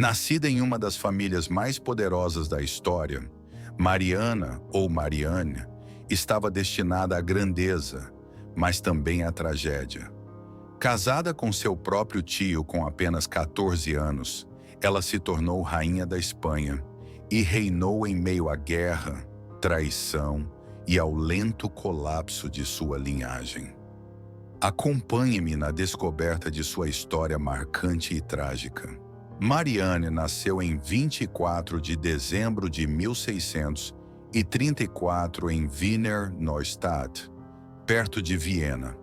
Nascida em uma das famílias mais poderosas da história, Mariana, ou Marianne, estava destinada à grandeza, mas também à tragédia. Casada com seu próprio tio com apenas 14 anos, ela se tornou rainha da Espanha e reinou em meio à guerra, traição e ao lento colapso de sua linhagem. Acompanhe-me na descoberta de sua história marcante e trágica. Marianne nasceu em 24 de dezembro de 1634 em Wiener Neustadt, perto de Viena.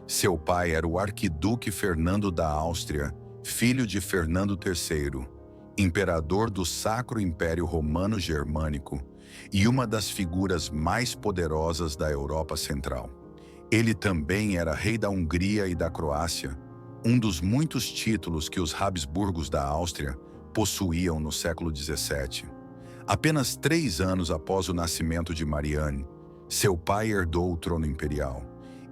Seu pai era o arquiduque Fernando da Áustria, filho de Fernando III, imperador do Sacro Império Romano Germânico e uma das figuras mais poderosas da Europa Central. Ele também era rei da Hungria e da Croácia, um dos muitos títulos que os Habsburgos da Áustria possuíam no século XVII. Apenas 3 anos após o nascimento de Marianne, seu pai herdou o trono imperial.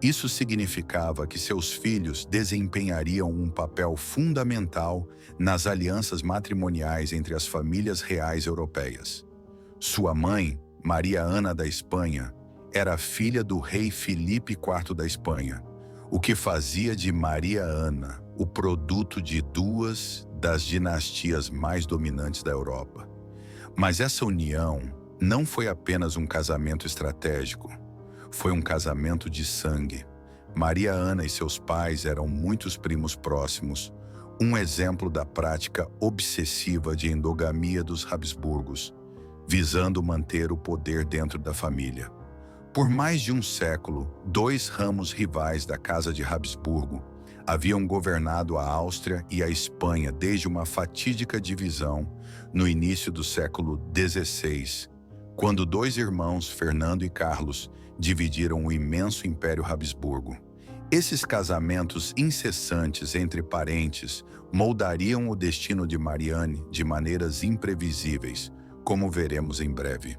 Isso significava que seus filhos desempenhariam um papel fundamental nas alianças matrimoniais entre as famílias reais europeias. Sua mãe, Maria Ana da Espanha, era filha do rei Filipe IV da Espanha, o que fazia de Maria Ana o produto de 2 das dinastias mais dominantes da Europa. Mas essa união não foi apenas um casamento estratégico, foi um casamento de sangue. Maria Ana e seus pais eram muitos primos próximos, um exemplo da prática obsessiva de endogamia dos Habsburgos, visando manter o poder dentro da família. Por mais de um século, 2 ramos rivais da Casa de Habsburgo haviam governado a Áustria e a Espanha desde uma fatídica divisão no início do século XVI, quando 2 irmãos, Fernando e Carlos, dividiram o imenso Império Habsburgo. Esses casamentos incessantes entre parentes moldariam o destino de Marianne de maneiras imprevisíveis, como veremos em breve.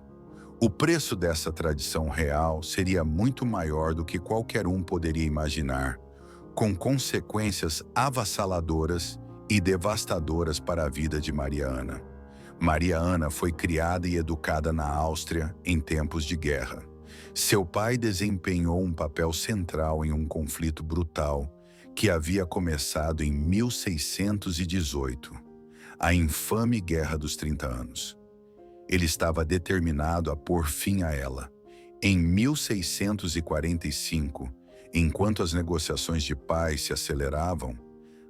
O preço dessa tradição real seria muito maior do que qualquer um poderia imaginar, com consequências avassaladoras e devastadoras para a vida de Maria Ana. Maria Ana foi criada e educada na Áustria em tempos de guerra. Seu pai desempenhou um papel central em um conflito brutal que havia começado em 1618, a infame Guerra dos 30 Anos. Ele estava determinado a pôr fim a ela. Em 1645, enquanto as negociações de paz se aceleravam,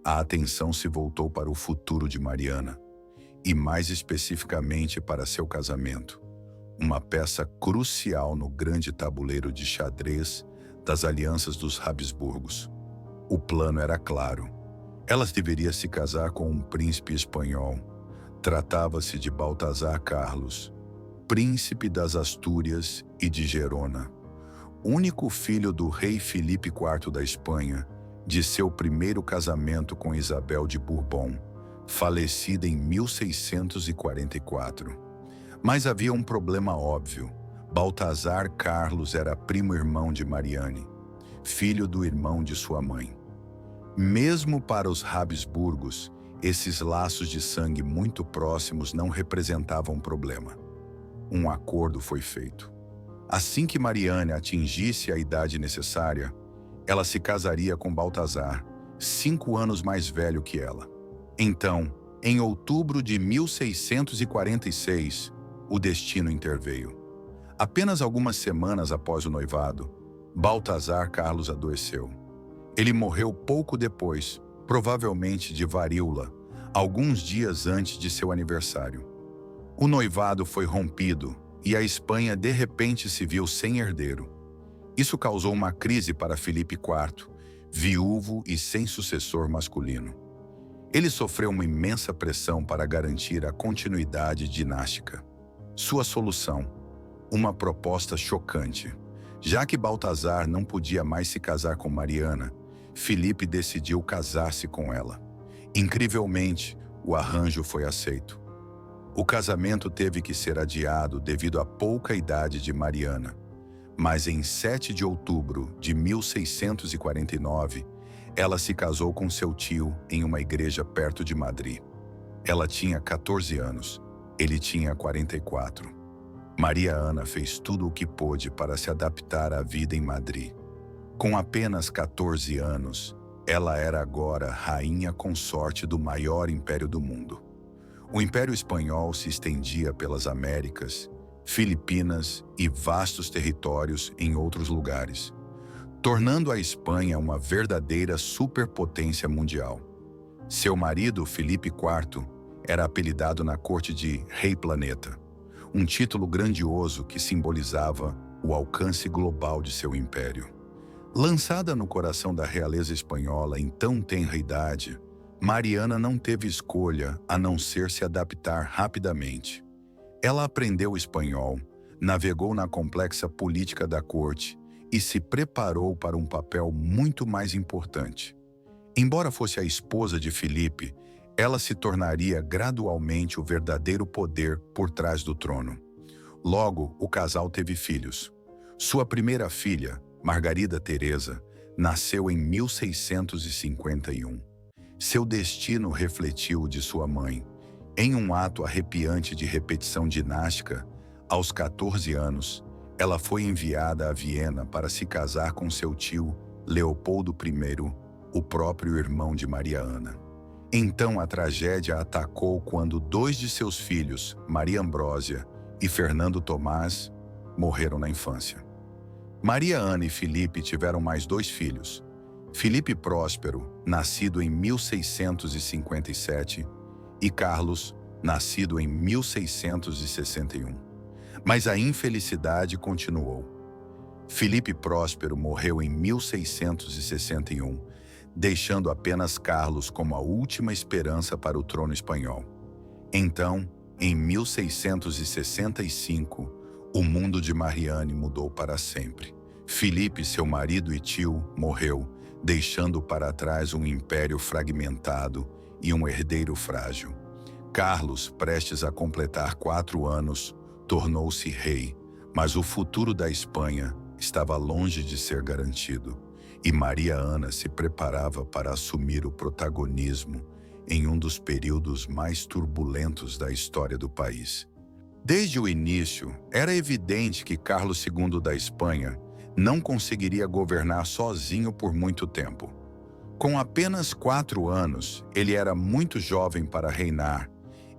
a atenção se voltou para o futuro de Mariana, e mais especificamente para seu casamento, uma peça crucial no grande tabuleiro de xadrez das alianças dos Habsburgos. O plano era claro. Ela deveria se casar com um príncipe espanhol. Tratava-se de Baltasar Carlos, príncipe das Astúrias e de Gerona, único filho do rei Filipe IV da Espanha, de seu primeiro casamento com Isabel de Bourbon, falecida em 1644. Mas havia um problema óbvio. Baltasar Carlos era primo-irmão de Marianne, filho do irmão de sua mãe. Mesmo para os Habsburgos, esses laços de sangue muito próximos não representavam um problema. Um acordo foi feito. Assim que Marianne atingisse a idade necessária, ela se casaria com Baltasar, 5 anos mais velho que ela. Então, em outubro de 1646, o destino interveio. Apenas algumas semanas após o noivado, Baltasar Carlos adoeceu. Ele morreu pouco depois, provavelmente de varíola, alguns dias antes de seu aniversário. O noivado foi rompido e a Espanha de repente se viu sem herdeiro. Isso causou uma crise para Filipe IV, viúvo e sem sucessor masculino. Ele sofreu uma imensa pressão para garantir a continuidade dinástica. Sua solução: uma proposta chocante. Já que Baltasar não podia mais se casar com Mariana, Filipe decidiu casar-se com ela. Incrivelmente, o arranjo foi aceito. O casamento teve que ser adiado devido à pouca idade de Mariana, mas em 7 de outubro de 1649, ela se casou com seu tio em uma igreja perto de Madrid. Ela tinha 14 anos, ele tinha 44. Maria Ana fez tudo o que pôde para se adaptar à vida em Madrid. Com apenas 14 anos, ela era agora rainha consorte do maior império do mundo. O Império Espanhol se estendia pelas Américas, Filipinas e vastos territórios em outros lugares, tornando a Espanha uma verdadeira superpotência mundial. Seu marido, Felipe IV, era apelidado na corte de Rei Planeta, um título grandioso que simbolizava o alcance global de seu império. Lançada no coração da realeza espanhola em tão tenra idade, Mariana não teve escolha a não ser se adaptar rapidamente. Ela aprendeu espanhol, navegou na complexa política da corte e se preparou para um papel muito mais importante. Embora fosse a esposa de Filipe, ela se tornaria gradualmente o verdadeiro poder por trás do trono. Logo, o casal teve filhos. Sua primeira filha, Margarida Teresa, nasceu em 1651. Seu destino refletiu o de sua mãe. Em um ato arrepiante de repetição dinástica, aos 14 anos, ela foi enviada a Viena para se casar com seu tio Leopoldo I, o próprio irmão de Maria Ana. Então a tragédia atacou quando 2 de seus filhos, Maria Ambrósia e Fernando Tomás, morreram na infância. Maria Ana e Filipe tiveram mais 2 filhos, Filipe Próspero, nascido em 1657, e Carlos, nascido em 1661. Mas a infelicidade continuou. Filipe Próspero morreu em 1661, deixando apenas Carlos como a última esperança para o trono espanhol. Então, em 1665, o mundo de Mariana mudou para sempre. Filipe, seu marido e tio, morreu, deixando para trás um império fragmentado e um herdeiro frágil. Carlos, prestes a completar 4 anos, tornou-se rei, mas o futuro da Espanha estava longe de ser garantido, e Maria Ana se preparava para assumir o protagonismo em um dos períodos mais turbulentos da história do país. Desde o início, era evidente que Carlos II da Espanha não conseguiria governar sozinho por muito tempo. Com apenas 4 anos, ele era muito jovem para reinar,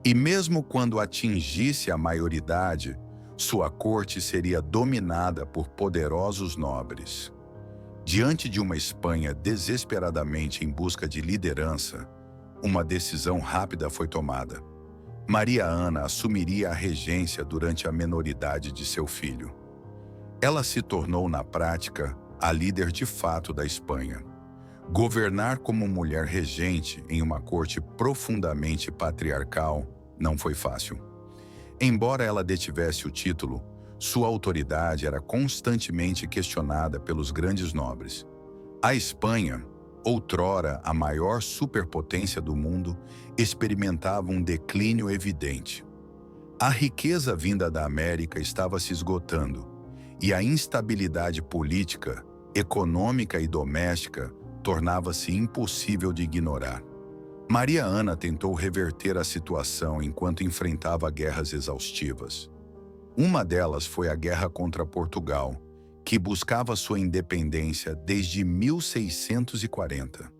e mesmo quando atingisse a maioridade, sua corte seria dominada por poderosos nobres. Diante de uma Espanha desesperadamente em busca de liderança, uma decisão rápida foi tomada. Maria Ana assumiria a regência durante a menoridade de seu filho. Ela se tornou, na prática, a líder de fato da Espanha. Governar como mulher regente em uma corte profundamente patriarcal não foi fácil. Embora ela detivesse o título, sua autoridade era constantemente questionada pelos grandes nobres. A Espanha, outrora a maior superpotência do mundo, experimentava um declínio evidente. A riqueza vinda da América estava se esgotando, e a instabilidade política, econômica e doméstica tornava-se impossível de ignorar. Maria Ana tentou reverter a situação enquanto enfrentava guerras exaustivas. Uma delas foi a guerra contra Portugal, que buscava sua independência desde 1640.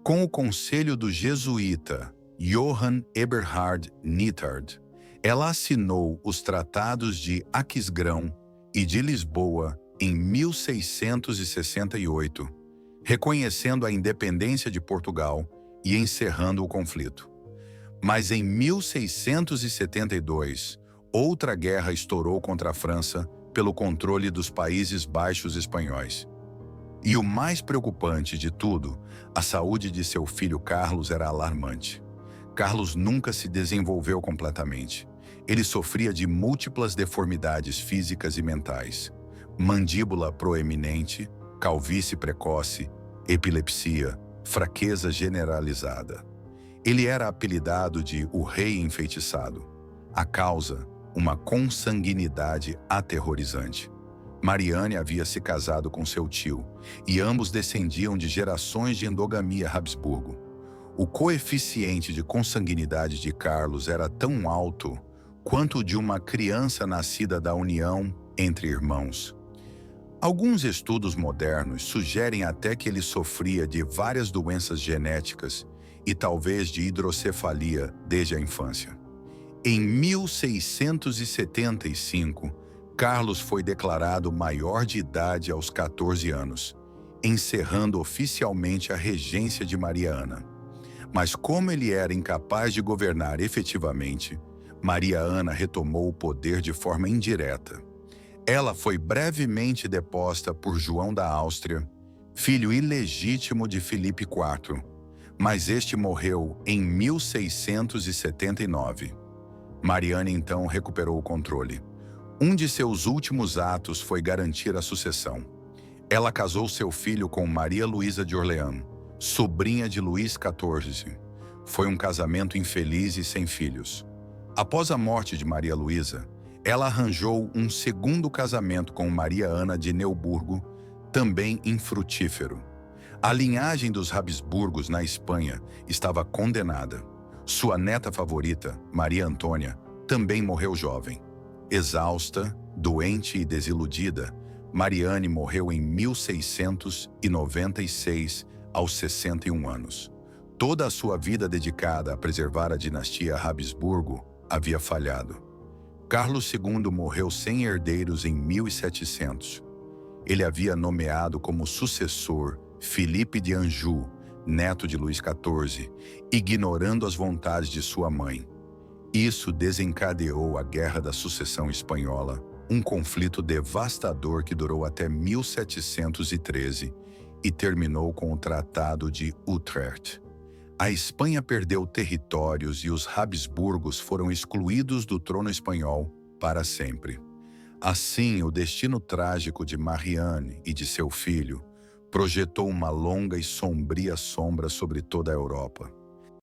Com o conselho do jesuíta Johann Eberhard Neithard, ela assinou os tratados de Aquisgrão e de Lisboa em 1668, reconhecendo a independência de Portugal e encerrando o conflito. Mas em 1672, outra guerra estourou contra a França pelo controle dos Países Baixos espanhóis. E o mais preocupante de tudo, a saúde de seu filho Carlos era alarmante. Carlos nunca se desenvolveu completamente. Ele sofria de múltiplas deformidades físicas e mentais: mandíbula proeminente, calvície precoce, epilepsia, fraqueza generalizada. Ele era apelidado de o Rei Enfeitiçado. A causa, uma consanguinidade aterrorizante. Mariana havia se casado com seu tio, e ambos descendiam de gerações de endogamia Habsburgo. O coeficiente de consanguinidade de Carlos era tão alto quanto o de uma criança nascida da união entre irmãos. Alguns estudos modernos sugerem até que ele sofria de várias doenças genéticas e talvez de hidrocefalia desde a infância. Em 1675, Carlos foi declarado maior de idade aos 14 anos, encerrando oficialmente a regência de Maria Ana. Mas como ele era incapaz de governar efetivamente, Maria Ana retomou o poder de forma indireta. Ela foi brevemente deposta por João da Áustria, filho ilegítimo de Filipe IV, mas este morreu em 1679. Mariana então recuperou o controle. Um de seus últimos atos foi garantir a sucessão. Ela casou seu filho com Maria Luísa de Orleans, sobrinha de Luís XIV. Foi um casamento infeliz e sem filhos. Após a morte de Maria Luísa, ela arranjou um segundo casamento com Maria Ana de Neuburgo, também infrutífero. A linhagem dos Habsburgos na Espanha estava condenada. Sua neta favorita, Maria Antônia, também morreu jovem. Exausta, doente e desiludida, Mariane morreu em 1696, aos 61 anos. Toda a sua vida dedicada a preservar a dinastia Habsburgo havia falhado. Carlos II morreu sem herdeiros em 1700. Ele havia nomeado como sucessor Filipe de Anjou, neto de Luís XIV, ignorando as vontades de sua mãe. Isso desencadeou a Guerra da Sucessão Espanhola, um conflito devastador que durou até 1713 e terminou com o Tratado de Utrecht. A Espanha perdeu territórios e os Habsburgos foram excluídos do trono espanhol para sempre. Assim, o destino trágico de Mariane e de seu filho projetou uma longa e sombria sombra sobre toda a Europa.